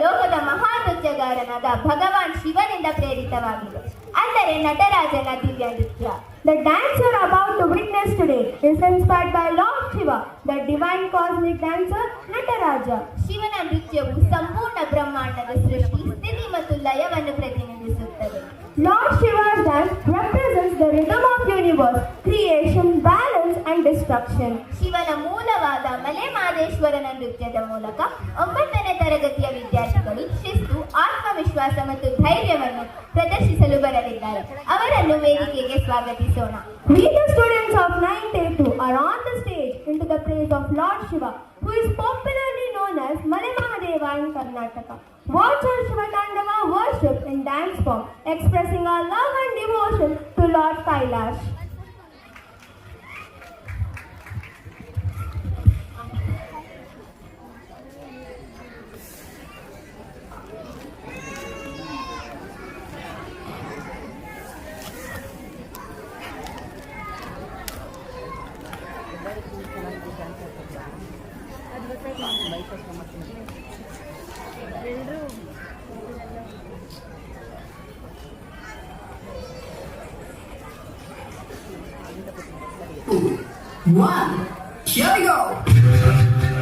ಲೋಕದ ಮಹಾನೃತ್ಯಗಾರನಾದ ಭಗವಾನ್ ಶಿವನಿಂದ ಪ್ರೇರಿತವಾಗಿದೆ. ಅಂದರೆ ನಟರಾಜನ ದಿವ್ಯ ನೃತ್ಯ. The dance you are about to witness today is inspired by Lord Shiva, the divine cosmic dancer Nataraja. ಶಿವನ ನೃತ್ಯವು ಸಂಪೂರ್ಣ ಬ್ರಹ್ಮಾಂಡದ ಸೃಷ್ಟಿ, ಸ್ಥಿತಿ ಮತ್ತು ಲಯವನ್ನು ಪ್ರತಿನಿಧಿಸುತ್ತದೆ. Lord Shiva's dance represents the rhythm of universe, creation, balance and destruction. ಶಿವನ ಮೂಲವಾದ ಮಲೆ ಮಹದೇಶ್ವರನ ನೃತ್ಯದ ಮೂಲಕ 9ನೇ ತರಗತಿಯ ವಿದ್ಯಾರ್ಥಿಗಳು ಶಿಸ್ತು, ಆತ್ಮವಿಶ್ವಾಸ ಮತ್ತು ಧೈರ್ಯವನ್ನು ಪ್ರದರ್ಶಿಸಲು ಬರಲಿದ್ದಾರೆ. ಅವರನ್ನು ವೇದಿಕೆಗೆ ಸ್ವಾಗತಿಸೋಣ. We the students of 9th A2 are on the stage into the praise of Lord Shiva, who is popularly known as Male Mahadeva in Karnataka. Watch our Shiva Tandava worship in dance form, expressing our love and devotion to Lord Kailash. One, here we go.